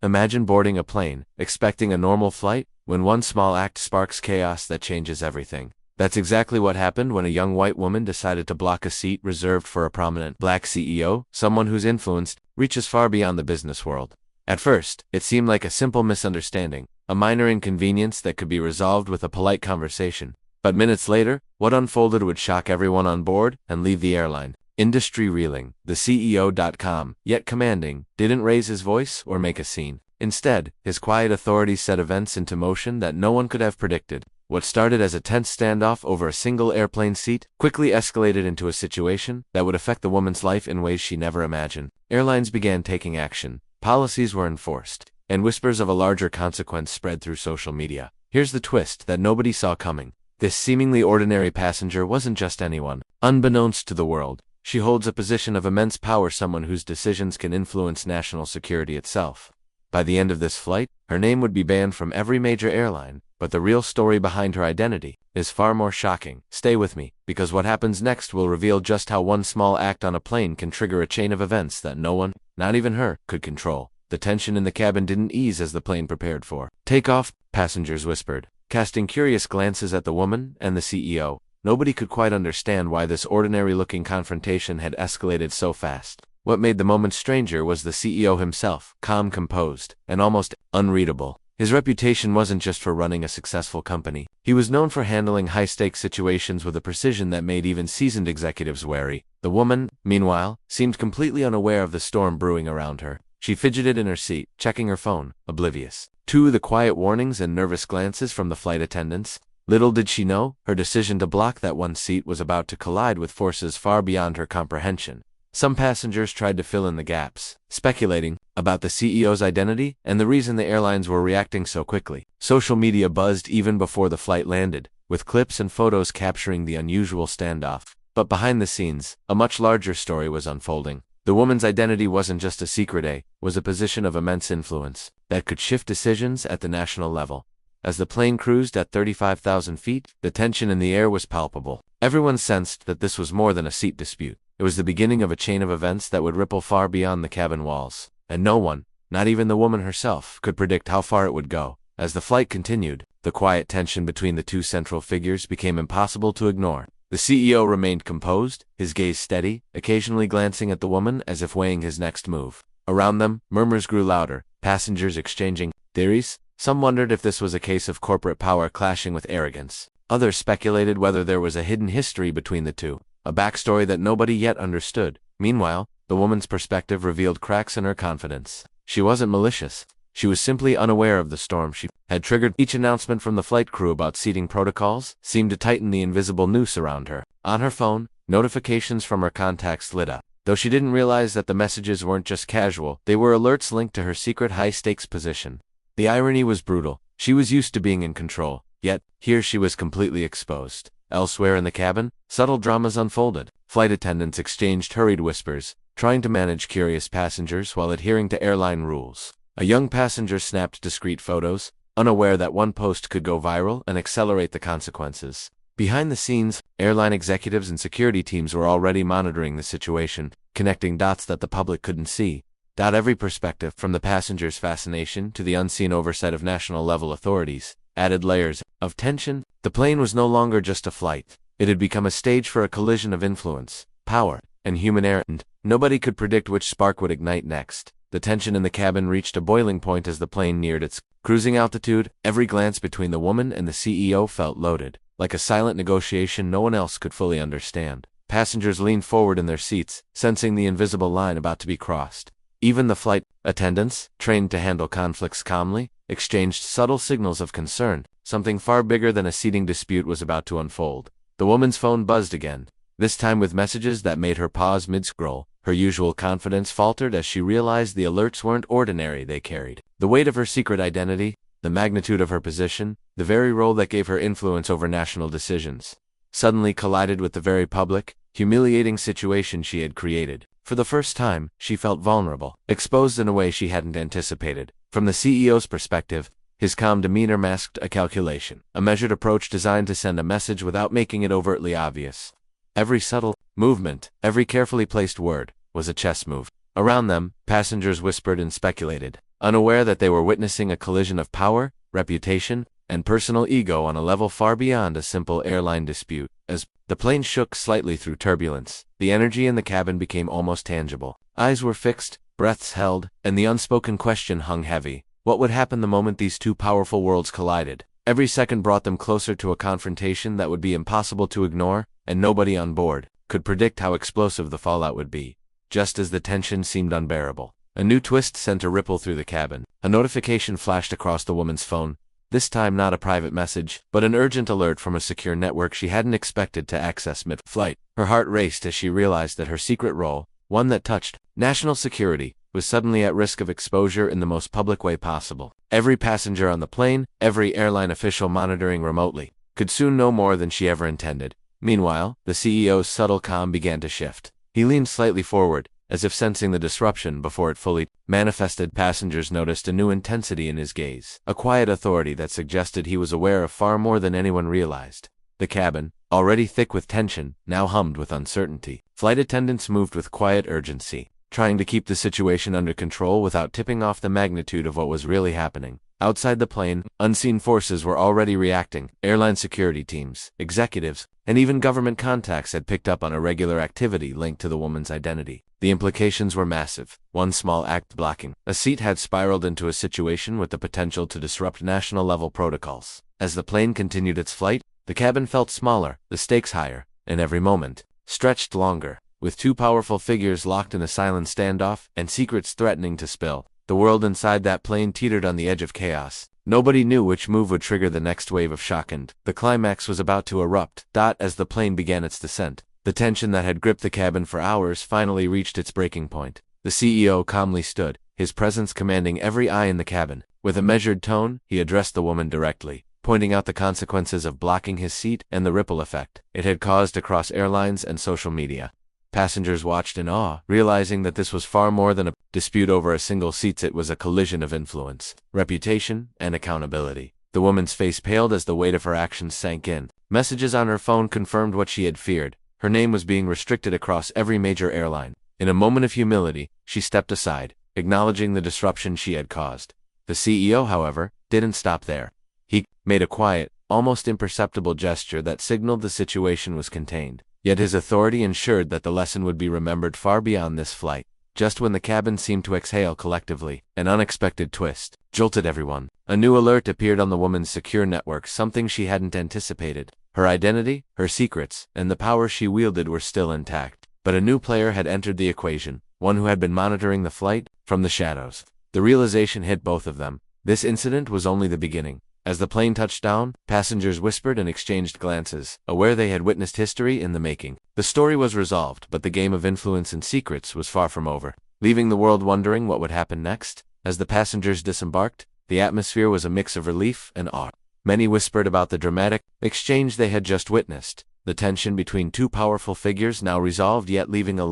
Imagine boarding a plane, expecting a normal flight, when one small act sparks chaos that changes everything. That's exactly what happened when a young white woman decided to block a seat reserved for a prominent black CEO, someone whose influence reaches far beyond the business world. At first, it seemed like a simple misunderstanding, a minor inconvenience that could be resolved with a polite conversation. But minutes later, what unfolded would shock everyone on board and leave the airline industry reeling. The CEO, yet commanding, didn't raise his voice or make a scene. Instead, his quiet authority set events into motion that no one could have predicted. What started as a tense standoff over a single airplane seat quickly escalated into a situation that would affect the woman's life in ways she never imagined. Airlines began taking action, policies were enforced, and whispers of a larger consequence spread through social media. Here's the twist that nobody saw coming. This seemingly ordinary passenger wasn't just anyone. Unbeknownst to the world, she holds a position of immense power, someone whose decisions can influence national security itself. By the end of this flight, her name would be banned from every major airline, but the real story behind her identity is far more shocking. Stay with me, because what happens next will reveal just how one small act on a plane can trigger a chain of events that no one, not even her, could control. The tension in the cabin didn't ease as the plane prepared for takeoff, passengers whispered, casting curious glances at the woman and the CEO. Nobody could quite understand why this ordinary-looking confrontation had escalated so fast. What made the moment stranger was the CEO himself, calm, composed, and almost unreadable. His reputation wasn't just for running a successful company. He was known for handling high-stakes situations with a precision that made even seasoned executives wary. The woman, meanwhile, seemed completely unaware of the storm brewing around her. She fidgeted in her seat, checking her phone, oblivious to the quiet warnings and nervous glances from the flight attendants. Little did she know, her decision to block that one seat was about to collide with forces far beyond her comprehension. Some passengers tried to fill in the gaps, speculating about the CEO's identity and the reason the airlines were reacting so quickly. Social media buzzed even before the flight landed, with clips and photos capturing the unusual standoff. But behind the scenes, a much larger story was unfolding. The woman's identity wasn't just a secret, it was a position of immense influence that could shift decisions at the national level. As the plane cruised at 35,000 feet, the tension in the air was palpable. Everyone sensed that this was more than a seat dispute. It was the beginning of a chain of events that would ripple far beyond the cabin walls. And no one, not even the woman herself, could predict how far it would go. As the flight continued, the quiet tension between the two central figures became impossible to ignore. The CEO remained composed, his gaze steady, occasionally glancing at the woman as if weighing his next move. Around them, murmurs grew louder, passengers exchanging theories. Some wondered if this was a case of corporate power clashing with arrogance. Others speculated whether there was a hidden history between the two, a backstory that nobody yet understood. Meanwhile, the woman's perspective revealed cracks in her confidence. She wasn't malicious. She was simply unaware of the storm she had triggered. Each announcement from the flight crew about seating protocols seemed to tighten the invisible noose around her. On her phone, notifications from her contacts lit up. Though she didn't realize that the messages weren't just casual, they were alerts linked to her secret high-stakes position. The irony was brutal. She was used to being in control, yet, here she was completely exposed. Elsewhere in the cabin, subtle dramas unfolded. Flight attendants exchanged hurried whispers, trying to manage curious passengers while adhering to airline rules. A young passenger snapped discreet photos, unaware that one post could go viral and accelerate the consequences. Behind the scenes, airline executives and security teams were already monitoring the situation, connecting dots that the public couldn't see. Every perspective, from the passengers' fascination to the unseen oversight of national-level authorities, added layers of tension. The plane was no longer just a flight. It had become a stage for a collision of influence, power, and human error, and nobody could predict which spark would ignite next. The tension in the cabin reached a boiling point as the plane neared its cruising altitude. Every glance between the woman and the CEO felt loaded, like a silent negotiation no one else could fully understand. Passengers leaned forward in their seats, sensing the invisible line about to be crossed. Even the flight attendants, trained to handle conflicts calmly, exchanged subtle signals of concern. Something far bigger than a seating dispute was about to unfold. The woman's phone buzzed again, this time with messages that made her pause mid-scroll. Her usual confidence faltered as she realized the alerts weren't ordinary. They carried the weight of her secret identity, the magnitude of her position, the very role that gave her influence over national decisions. Suddenly collided with the very public, humiliating situation she had created. For the first time, she felt vulnerable, exposed in a way she hadn't anticipated. From the CEO's perspective, his calm demeanor masked a calculation, a measured approach designed to send a message without making it overtly obvious. Every subtle movement, every carefully placed word, was a chess move. Around them, passengers whispered and speculated, unaware that they were witnessing a collision of power, reputation, and personal ego on a level far beyond a simple airline dispute. As the plane shook slightly through turbulence, the energy in the cabin became almost tangible. Eyes were fixed, breaths held, and the unspoken question hung heavy. What would happen the moment these two powerful worlds collided? Every second brought them closer to a confrontation that would be impossible to ignore, and nobody on board could predict how explosive the fallout would be. Just as the tension seemed unbearable, a new twist sent a ripple through the cabin. A notification flashed across the woman's phone, this time not a private message, but an urgent alert from a secure network she hadn't expected to access mid-flight. Her heart raced as she realized that her secret role, one that touched national security, was suddenly at risk of exposure in the most public way possible. Every passenger on the plane, every airline official monitoring remotely, could soon know more than she ever intended. Meanwhile, the CEO's subtle calm began to shift. He leaned slightly forward, as if sensing the disruption before it fully manifested. Passengers noticed a new intensity in his gaze, a quiet authority that suggested he was aware of far more than anyone realized. The cabin, already thick with tension, now hummed with uncertainty. Flight attendants moved with quiet urgency, trying to keep the situation under control without tipping off the magnitude of what was really happening. Outside the plane, unseen forces were already reacting. Airline security teams, executives, and even government contacts had picked up on irregular activity linked to the woman's identity. The implications were massive. One small act blocking a seat had spiraled into a situation with the potential to disrupt national-level protocols. As the plane continued its flight, the cabin felt smaller, the stakes higher, and every moment stretched longer. With two powerful figures locked in a silent standoff and secrets threatening to spill, the world inside that plane teetered on the edge of chaos. Nobody knew which move would trigger the next wave of shock, and the climax was about to erupt. As the plane began its descent, the tension that had gripped the cabin for hours finally reached its breaking point. The CEO calmly stood, his presence commanding every eye in the cabin. With a measured tone, he addressed the woman directly, pointing out the consequences of blocking his seat and the ripple effect it had caused across airlines and social media. Passengers watched in awe, realizing that this was far more than a dispute over a single seat. It was a collision of influence, reputation, and accountability. The woman's face paled as the weight of her actions sank in. Messages on her phone confirmed what she had feared. Her name was being restricted across every major airline. In a moment of humility, she stepped aside, acknowledging the disruption she had caused. The CEO, however, didn't stop there. He made a quiet, almost imperceptible gesture that signaled the situation was contained. Yet his authority ensured that the lesson would be remembered far beyond this flight. Just when the cabin seemed to exhale collectively, an unexpected twist jolted everyone. A new alert appeared on the woman's secure network, something she hadn't anticipated. Her identity, her secrets, and the power she wielded were still intact. But a new player had entered the equation, one who had been monitoring the flight from the shadows. The realization hit both of them. This incident was only the beginning. As the plane touched down, passengers whispered and exchanged glances, aware they had witnessed history in the making. The story was resolved, but the game of influence and secrets was far from over, leaving the world wondering what would happen next. As the passengers disembarked, the atmosphere was a mix of relief and awe. Many whispered about the dramatic exchange they had just witnessed, the tension between two powerful figures now resolved yet leaving a